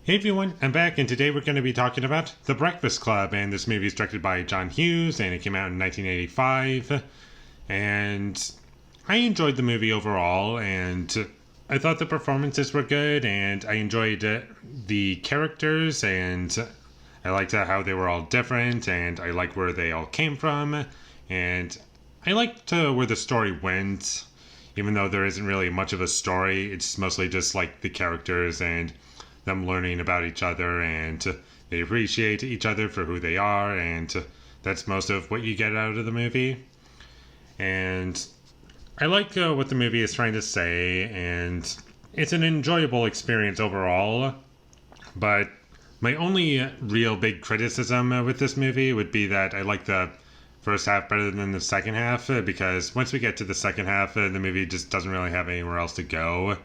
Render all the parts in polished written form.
Hey everyone, I'm back, and today we're going to be talking about The Breakfast Club, and this movie is directed by John Hughes, and it came out in 1985, and I enjoyed the movie overall, and I thought the performances were good, and I enjoyed the characters, and I liked how they were all different, and I liked where they all came from, and I liked where the story went, even though there isn't really much of a story. It's mostly just like the characters and them learning about each other, and they appreciate each other for who they are, and that's most of what you get out of the movie. And I like what the movie is trying to say, and it's an enjoyable experience overall. But my only real big criticism with this movie would be that I like the first half better than the second half, because once we get to the second half, the movie just doesn't really have anywhere else to go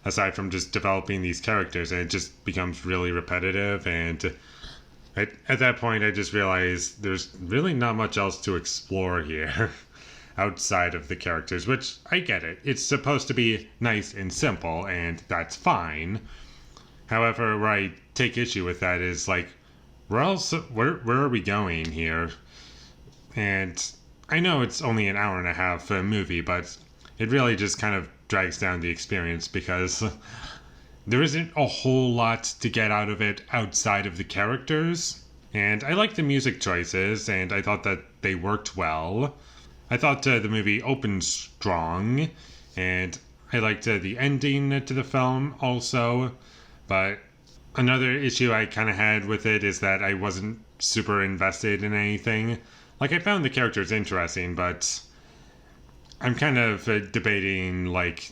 aside from just developing these characters, and it just becomes really repetitive. And at that point I just realized there's really not much else to explore here outside of the characters, which I get it. It's supposed to be nice and simple, and that's fine. However, where I take issue with that is like, where are we going here? And I know it's only an hour and a half movie, but it really just kind of drags down the experience because there isn't a whole lot to get out of it outside of the characters. And I like the music choices, and I thought that they worked well. I thought the movie opened strong, and I liked the ending to the film also. But another issue I kind of had with it is that I wasn't super invested in anything. Like, I found the characters interesting, but I'm kind of debating, like,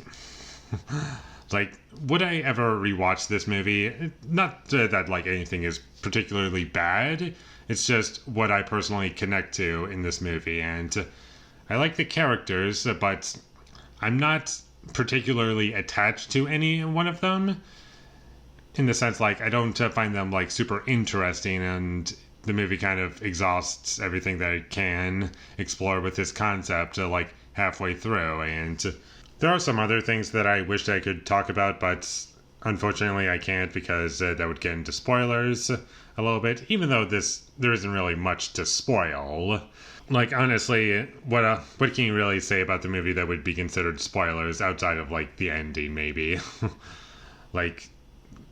would I ever rewatch this movie? Not that, like, anything is particularly bad. It's just what I personally connect to in this movie. And I like the characters, but I'm not particularly attached to any one of them. In the sense, like, I don't find them, like, super interesting, and the movie kind of exhausts everything that it can explore with this concept, like, halfway through. And there are some other things that I wished I could talk about, but unfortunately I can't, because that would get into spoilers a little bit, even though there isn't really much to spoil. Like, honestly, what can you really say about the movie that would be considered spoilers outside of, like, the ending, maybe? Like,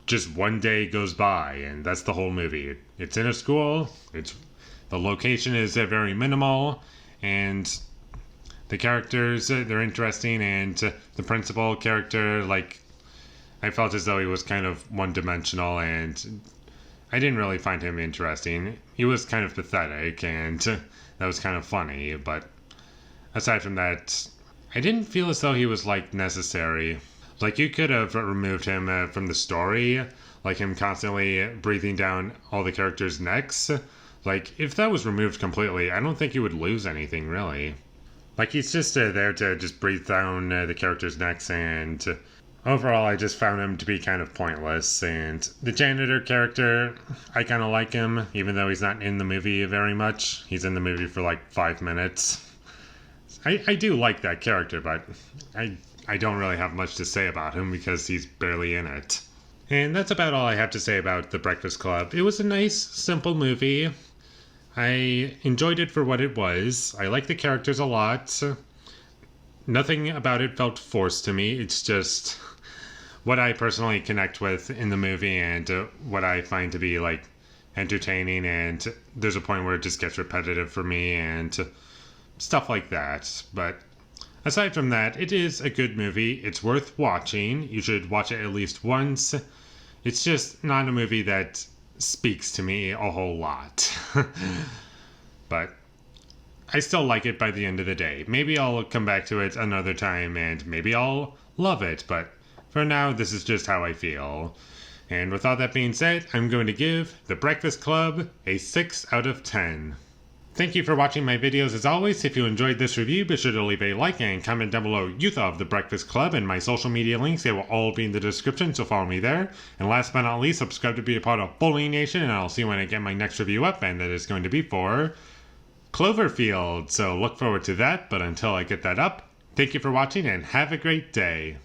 just one day goes by, and that's the whole movie. It's in a school, the location is very minimal, and the characters, they're interesting, and the principal character, like, I felt as though he was kind of one-dimensional, and I didn't really find him interesting. He was kind of pathetic, and that was kind of funny, but aside from that, I didn't feel as though he was, like, necessary. Like, you could have removed him from the story, like him constantly breathing down all the characters' necks. Like, if that was removed completely, I don't think you would lose anything, really. Like, he's just there to just breathe down the characters' necks, and overall I just found him to be kind of pointless. And the janitor character, I kind of like him, even though he's not in the movie very much. He's in the movie for like 5 minutes. I do like that character, but I don't really have much to say about him because he's barely in it. And that's about all I have to say about The Breakfast Club. It was a nice, simple movie. I enjoyed it for what it was. I like the characters a lot. Nothing about it felt forced to me. It's just what I personally connect with in the movie, and what I find to be, like, entertaining, and there's a point where it just gets repetitive for me and stuff like that. But aside from that, it is a good movie. It's worth watching. You should watch it at least once. It's just not a movie that speaks to me a whole lot. But I still like it by the end of the day. Maybe I'll come back to it another time, and maybe I'll love it, but for now, this is just how I feel. And with all that being said, I'm going to give The Breakfast Club a 6 out of 10. Thank you for watching my videos as always. If you enjoyed this review, be sure to leave a like and comment down below you thought of The Breakfast Club, and my social media links, they will all be in the description, so follow me there. And last but not least, subscribe to be a part of Foley Nation, and I'll see you when I get my next review up, and that is going to be for Cloverfield. So look forward to that, but until I get that up, thank you for watching and have a great day.